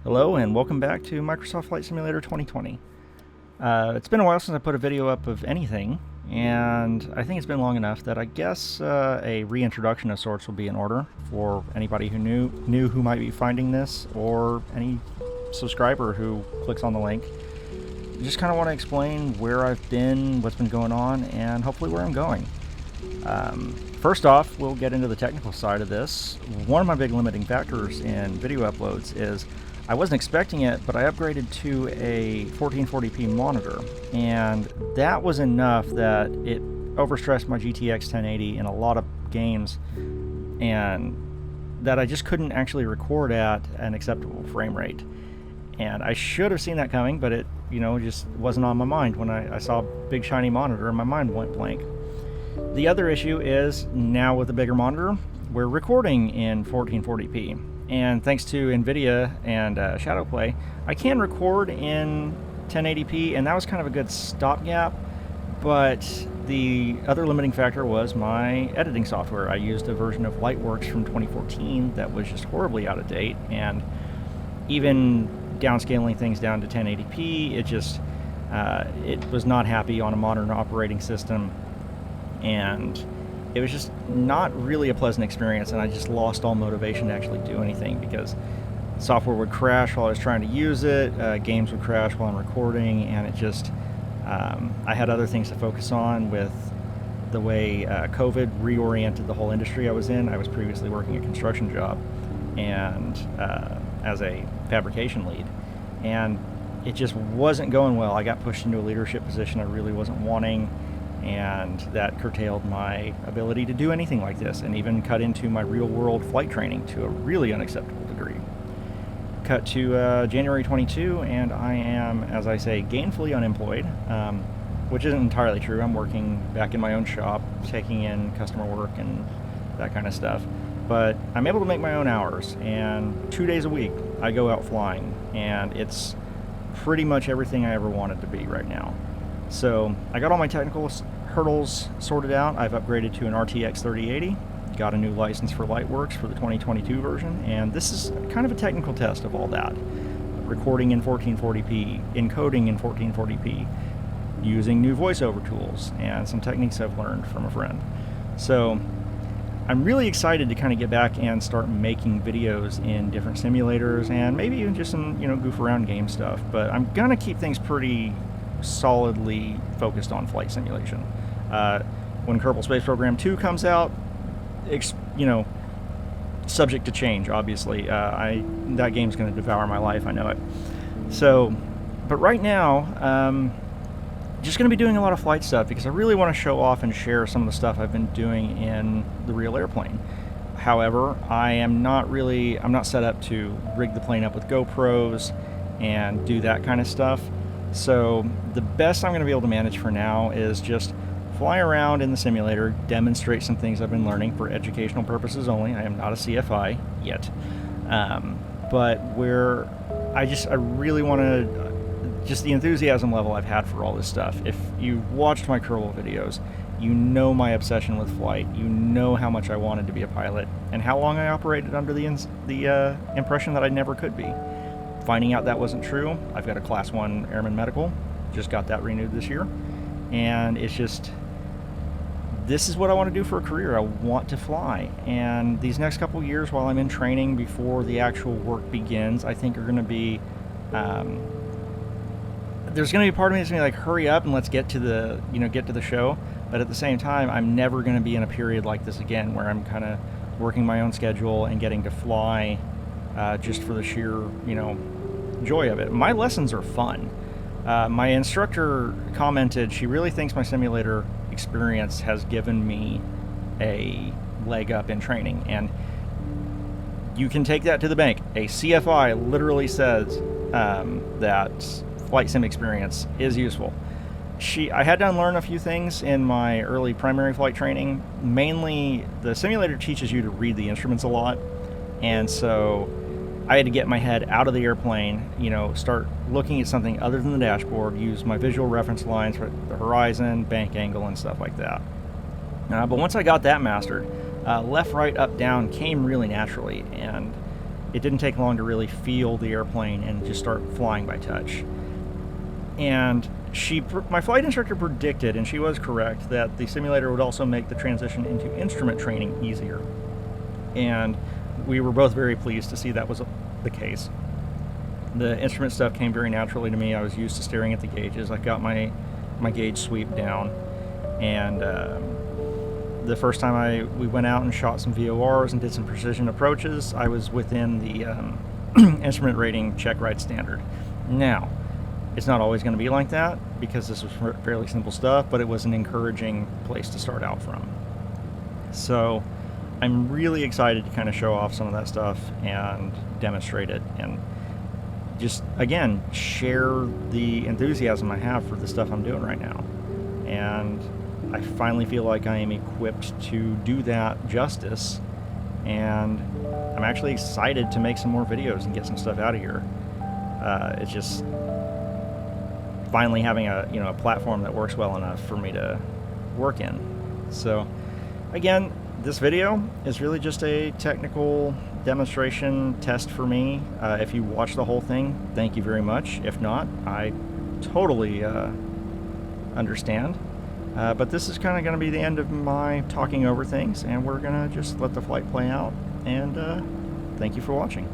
Hello and welcome back to Microsoft Flight Simulator 2020. It's been a while since I put a video up of anything, and I think it's been long enough that I guess a reintroduction of sorts will be in order for anybody who knew who might be finding this, or any subscriber who clicks on the link. Just kind of want to explain where I've been, what's been going on, and hopefully where I'm going. First off, we'll get into the technical side of this. One of my big limiting factors in video uploads is I wasn't expecting it, but I upgraded to a 1440p monitor, and that was enough that it overstressed my GTX 1080 in a lot of games, and that I just couldn't actually record at an acceptable frame rate. And I should have seen that coming, but it, just wasn't on my mind. When I saw a big shiny monitor, and my mind went blank. The other issue is, now with a bigger monitor, we're recording in 1440p. And thanks to NVIDIA and Shadowplay, I can record in 1080p, and that was kind of a good stopgap. But the other limiting factor was my editing software. I used a version of Lightworks from 2014 that was just horribly out of date, and even downscaling things down to 1080p, it was not happy on a modern operating system, and it was just not really a pleasant experience, and I just lost all motivation to actually do anything because software would crash while I was trying to use it, games would crash while I'm recording, and it just, I had other things to focus on with the way COVID reoriented the whole industry I was in. I was previously working a construction job and as a fabrication lead, and it just wasn't going well. I got pushed into a leadership position I really wasn't wanting, and that curtailed my ability to do anything like this, and even cut into my real-world flight training to a really unacceptable degree. Cut to January 22, and I am, as I say, gainfully unemployed, which isn't entirely true. I'm working back in my own shop, taking in customer work and that kind of stuff. But I'm able to make my own hours, and 2 days a week I go out flying, and it's pretty much everything I ever wanted to be right now. So I got all my technical hurdles sorted out. I've upgraded to an RTX 3080, got a new license for Lightworks for the 2022 version, and this is kind of a technical test of all that. Recording in 1440p, encoding in 1440p, using new voiceover tools, and some techniques I've learned from a friend. So I'm really excited to kind of get back and start making videos in different simulators, and maybe even just some, goof around game stuff, but I'm gonna keep things pretty solidly focused on flight simulation. When Kerbal Space Program 2 comes out, subject to change, obviously. That game's going to devour my life, I know it. So, but right now, just going to be doing a lot of flight stuff because I really want to show off and share some of the stuff I've been doing in the real airplane. However, I'm not set up to rig the plane up with GoPros and do that kind of stuff. So the best I'm going to be able to manage for now is just fly around in the simulator, demonstrate some things I've been learning for educational purposes only. I am not a CFI yet, but I really want to, just the enthusiasm level I've had for all this stuff. If you've watched my Kerbal videos, you know my obsession with flight. You know how much I wanted to be a pilot, and how long I operated under the impression that I never could be. Finding out that wasn't true, I've got a Class 1 Airman Medical, just got that renewed this year, and it's just, this is what I want to do for a career. I want to fly, and these next couple years while I'm in training before the actual work begins, I think are going to be, there's going to be a part of me that's going to be like, hurry up and let's get to the show, but at the same time, I'm never going to be in a period like this again where I'm kind of working my own schedule and getting to fly just for the sheer, joy of it. My lessons are fun. My instructor commented she really thinks my simulator experience has given me a leg up in training, and you can take that to the bank. A CFI literally says that flight sim experience is useful. I had to unlearn a few things in my early primary flight training. Mainly, the simulator teaches you to read the instruments a lot, and so I had to get my head out of the airplane, start looking at something other than the dashboard, use my visual reference lines for the horizon, bank angle, and stuff like that. But once I got that mastered, left, right, up, down came really naturally, and it didn't take long to really feel the airplane and just start flying by touch. And my flight instructor predicted, and she was correct, that the simulator would also make the transition into instrument training easier. And we were both very pleased to see that was the case. The instrument stuff came very naturally to me. I was used to staring at the gauges. I got my gauge sweep down, and the first time we went out and shot some VORs and did some precision approaches, I was within the instrument rating check ride standard. Now, it's not always going to be like that because this was fairly simple stuff, but it was an encouraging place to start out from. So I'm really excited to kind of show off some of that stuff and demonstrate it, and just, again, share the enthusiasm I have for the stuff I'm doing right now. And I finally feel like I am equipped to do that justice, and I'm actually excited to make some more videos and get some stuff out of here. It's just finally having a platform that works well enough for me to work in. So again, this video is really just a technical demonstration test for me. If you watch the whole thing, thank you very much. If not, I totally understand. But this is kind of going to be the end of my talking over things, and we're going to just let the flight play out, and thank you for watching.